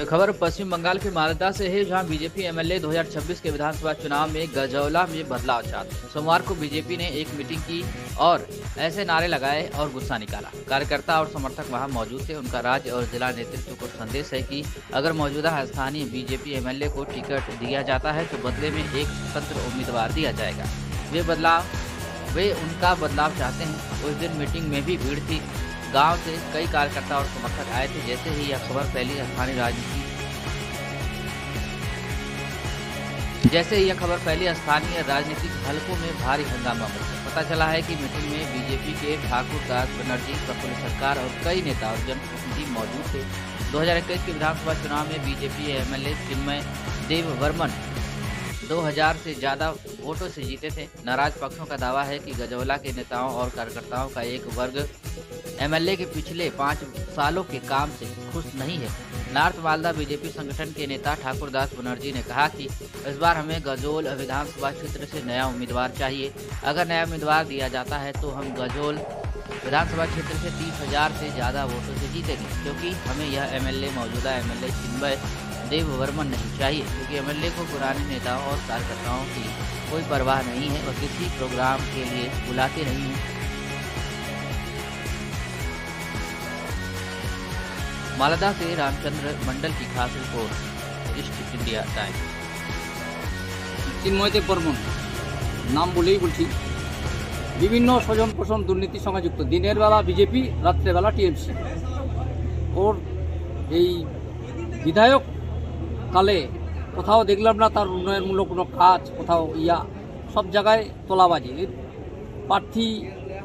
तो खबर पश्चिम बंगाल के मालदा से है, जहां बीजेपी एमएलए 2026 के विधानसभा चुनाव में गजौला में बदलाव चाहते हैं। सोमवार को बीजेपी ने एक मीटिंग की और ऐसे नारे लगाए और गुस्सा निकाला। कार्यकर्ता और समर्थक वहां मौजूद थे। उनका राज्य और जिला नेतृत्व को संदेश है कि अगर मौजूदा स्थानीय बीजेपी एमएलए को टिकट दिया जाता है तो बदले में एक स्वतंत्र उम्मीदवार दिया जाएगा। वे उनका बदलाव चाहते हैं। उस दिन मीटिंग में भी भीड़ थी। गांव से कई कार्यकर्ता और समर्थक आए थे। जैसे ही यह खबर फैली स्थानीय राजनीतिक हलकों में भारी हंगामा मचा। पता चला है कि मीटिंग में बीजेपी के ठाकुर दास बनर्जी, प्रफुल्ल सरकार और कई नेता और जनप्रतिनिधि मौजूद थे। 2021 के विधानसभा चुनाव में बीजेपी एमएलए चिन्मय देववर्मन 2000 से ज्यादा वोटों से जीते थे। नाराज पक्षों का दावा है कि गजौला के नेताओं और कार्यकर्ताओं का एक वर्ग एमएलए के पिछले 5 सालों के काम से खुश नहीं है। नॉर्थ मालदा बीजेपी संगठन के नेता ठाकुर दास बनर्जी ने कहा कि इस बार हमें गजोल विधानसभा क्षेत्र से नया उम्मीदवार चाहिए। अगर नया उम्मीदवार दिया जाता है तो हम गजोल विधानसभा क्षेत्र से 30,000 से ज्यादा वोटों से जीतेंगे, क्योंकि हमें यह मौजूदा एमएलए चिन्मय देववर्मन नहीं चाहिए, क्योंकि एमएलए को पुराने नेताओं और कार्यकर्ताओं की कोई परवाह नहीं है और किसी प्रोग्राम के लिए बुलाते नहीं हैं। मालदा से रामचंद्र मंडल की खास रिपोर्ट, ईस्ट इंडिया टाइम्स। चिन्मय देववर्मन नाम बोलेই বলছি। বিভিন্ন স্বজন পোষণ দুর্নীতির সঙ্গে যুক্ত। দিনের বেলা বিজেপি, রাত্রেবেলা টিএমসি। ওর এই বিধায়ক কালে কোথাও দেখলাম না তার উন্নয়নমূলক কোনো কাজ, কোথাও সব জায়গায় তোলাবাজি। প্রার্থী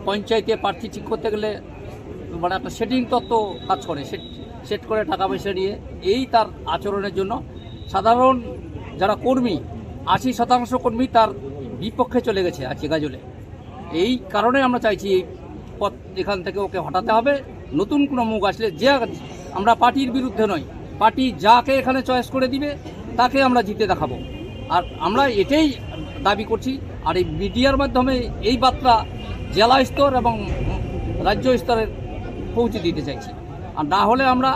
পঞ্চায়েতে প্রার্থী ঠিক করতে গেলে মানে একটা সেটিং তত্ত্ব কাজ করে, সেট করে টাকা পয়সা নিয়ে। এই তার আচরণের জন্য সাধারণ যারা কর্মী, 80% কর্মী তার বিপক্ষে চলে গেছে আছে গাজলে। এই কারণে আমরা চাইছি এই পথ এখান থেকে ওকে হটাতে হবে। নতুন কোনো মুখ আসলে, যে আমরা পার্টির বিরুদ্ধে নই, পার্টি যাকে এখানে চয়েস করে দিবে তাকে আমরা জিতে দেখাবো। আর আমরা এটাই দাবি করছি। আর এই মিডিয়ার মাধ্যমে এই বার্তা জেলা স্তর এবং রাজ্য স্তরে পৌঁছে দিতে চাইছি। আর না হলে আমরা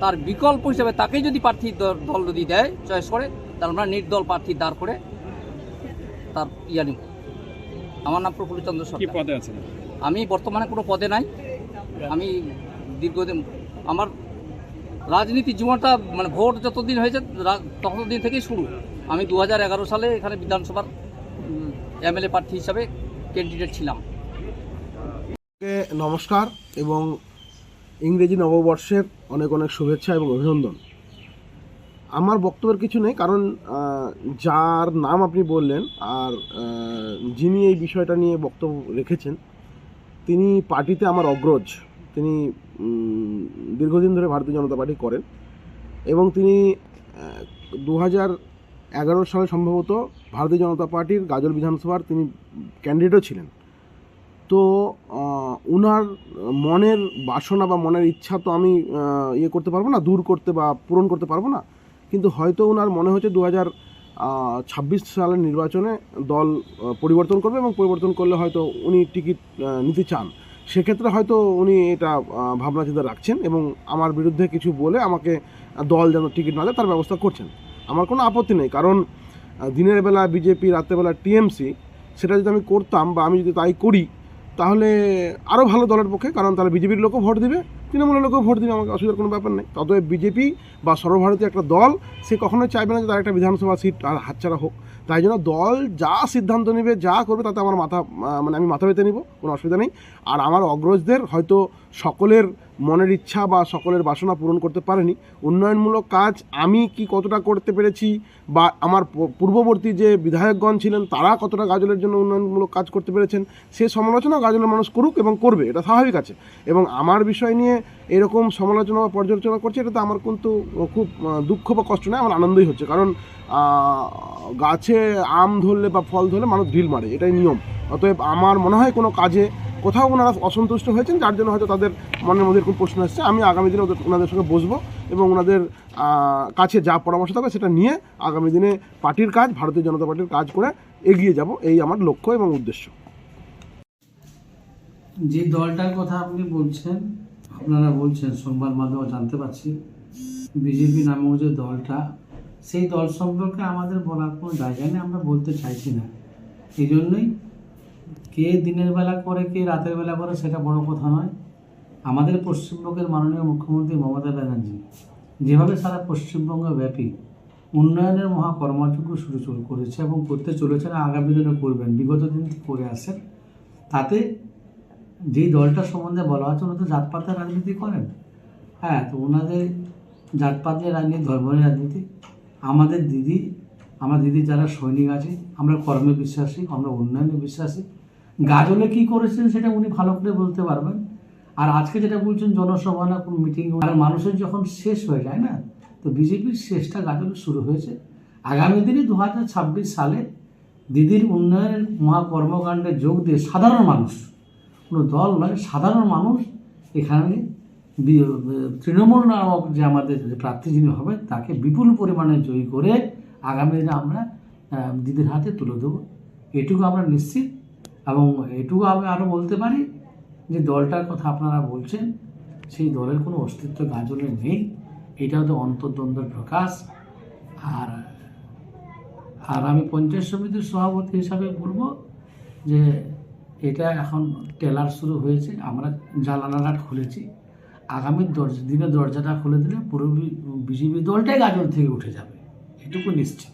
তার বিকল্প হিসেবে তাকেই যদি প্রার্থী দল যদি দেয় চয়েস করে, তাহলে আমরা নির্দল প্রার্থী দাঁড় করে তার নিব। আমার নাম প্রফুল্ল চন্দ্র সরকার। আমি বর্তমানে কোনো পদে নাই। আমি দীর্ঘদিন আমার রাজনীতি জীবনটা মানে ভোট যতদিন হয়েছে ততদিন থেকেই শুরু। আমি 2011 সালে এখানে বিধানসভার এমএলএ প্রার্থী হিসাবে ক্যান্ডিডেট ছিলাম। নমস্কার এবং ইংরেজি নববর্ষের অনেক অনেক শুভেচ্ছা এবং অভিনন্দন। আমার বক্তব্যের কিছু নেই, কারণ যার নাম আপনি বললেন আর যিনি এই বিষয়টা নিয়ে বক্তব্য রেখেছেন তিনি পার্টিতে আমার অগ্রজ। তিনি দীর্ঘদিন ধরে ভারতীয় জনতা পার্টি করেন এবং তিনি 2011 সালে সম্ভবত ভারতীয় জনতা পার্টির গাজল বিধানসভার তিনি ক্যান্ডিডেটও ছিলেন। তো ওনার মনের বাসনা বা মনের ইচ্ছা তো আমি করতে পারবো না, দূর করতে বা পূরণ করতে পারবো না। কিন্তু হয়তো ওনার মনে হচ্ছে 2026 সালের নির্বাচনে দল পরিবর্তন করবে এবং পরিবর্তন করলে হয়তো উনি টিকিট নিতে চান। সেক্ষেত্রে হয়তো উনি এটা ভাবনা চিন্তা রাখছেন এবং আমার বিরুদ্ধে কিছু বলে আমাকে দল যেন টিকিট না দেয় তার ব্যবস্থা করছেন। আমার কোনো আপত্তি নেই, কারণ দিনের বেলা বিজেপি, রাত্রেবেলা টিএমসি, সেটা যদি আমি করতাম বা আমি যদি তাই করি তাহলে আরও ভালো দলের পক্ষে, কারণ তাহলে বিজেপির লোকও ভোট দিবে, তৃণমূলের লোকও ভোট দিবে, আমাকে অসুবিধার কোনো ব্যাপার নেই। ততএব বিজেপি বা সর্বভারতীয় একটা দল সে কখনোই চাইবে না যে তার একটা বিধানসভা সিট আর হাতছাড়া হোক। তাই জন্য দল যা সিদ্ধান্ত নেবে, যা করবে তাতে আমার আমি মাথা পেতে নিব, কোনো অসুবিধা নেই। আর আমার অগ্রজদের হয়তো সকলের মনের ইচ্ছা বা সকলের বাসনা পূরণ করতে পারেনি। উন্নয়নমূলক কাজ আমি কি কতটা করতে পেরেছি বা আমার পূর্ববর্তী যে বিধায়কগণ ছিলেন তারা কতটা গাজলের জন্য উন্নয়নমূলক কাজ করতে পেরেছেন সে সমালোচনা গাজলের মানুষ করুক এবং করবে, এটা স্বাভাবিক আছে। এবং আমার বিষয় নিয়ে এরকম সমালোচনা বা পর্যালোচনা করছে, এটাতে আমার কিন্তু খুব দুঃখ বা কষ্ট নেই, আমার আনন্দই হচ্ছে। কারণ গাছে আম ধরলে বা ফল ধরলে মানুষ ঢিল মারে, এটাই নিয়ম। অতএব আমার মনে হয় কোনো কাজে কোথাও ওনারা অসন্তুষ্ট হয়েছেন, যার জন্য হয়তো তাদের মনের মধ্যে এরকম প্রশ্ন এসছে। আমি আগামী দিনে ওনাদের সঙ্গে বসবো এবং ওনাদের কাছে যা পরামর্শ থাকবে সেটা নিয়ে আগামী দিনে পার্টির কাজ, ভারতীয় জনতা পার্টির কাজ করে এগিয়ে যাব, এই আমার লক্ষ্য এবং উদ্দেশ্য। যে দলটার কথা আপনি বলছেন, আপনারা বলছেন, সংবাদ মাধ্যমে জানতে পারছি বিজেপি নামক যে দলটা, সেই দল সম্পর্কে আমাদের বলার কোনো জায়গা নেই, আমরা বলতে চাইছি না। এই জন্যই কে দিনের বেলা করে কে রাতের বেলা করে সেটা বড় কথা নয়। আমাদের পশ্চিমবঙ্গের মাননীয় মুখ্যমন্ত্রী মমতা ব্যানার্জি যেভাবে সারা পশ্চিমবঙ্গ ব্যাপী উন্নয়নের মহা কর্মযজ্ঞ শুরু করেছে এবং করতে চলেছেন, আগামী দিনে করবেন, বিগত দিন করে আসেন, তাতে যেই দলটা সম্বন্ধে বলা হচ্ছে ওরা তো জাতপাতের রাজনীতি করেন। হ্যাঁ, তো ওনাদের জাতপাত নিয়ে রাজনীতি, ধর্ম নিয়ে রাজনীতি। আমার দিদির যারা সৈনিক আছে, আমরা কর্মে বিশ্বাসী, আমরা উন্নয়নে বিশ্বাসী। গাজলে কী করেছেন সেটা উনি ভালো করে বলতে পারবেন। আর আজকে যেটা বলছেন জনসভা না কোনো মিটিং, আর মানুষের যখন শেষ হয়ে যায় না, তো বিজেপির শেষটা গাজলে শুরু হয়েছে। আগামী দিনে 2026 সালে দিদির উন্নয়নের মহাকর্মকাণ্ডে যোগ দিয়ে সাধারণ মানুষ, কোনো দল নয়, সাধারণ মানুষ এখানে তৃণমূল নামক যে আমাদের প্রার্থী যিনি হবেন তাকে বিপুল পরিমাণে জয়ী করে আগামী দিনে আমরা দিদির হাতে তুলে দেবো, এটুকু আমরা নিশ্চিত। এবং এটুকু আমি আরও বলতে পারি যে দলটার কথা আপনারা বলছেন, সেই দলের কোনো অস্তিত্ব গাজলে নেই, এটা হয়তো অন্তর্দ্বন্দ্বের প্রকাশ। আর আমি পঞ্চায়েত সমিতির সভাপতি হিসাবে বলবো যে এটা এখন টেলার শুরু হয়েছে, আমরা জানালাটা খুলেছি, আগামী দিনে দরজাটা খুলে দিলে পুরো বিজেপি দলটাই গাজল থেকে উঠে যাবে, এটুকু নিশ্চিত।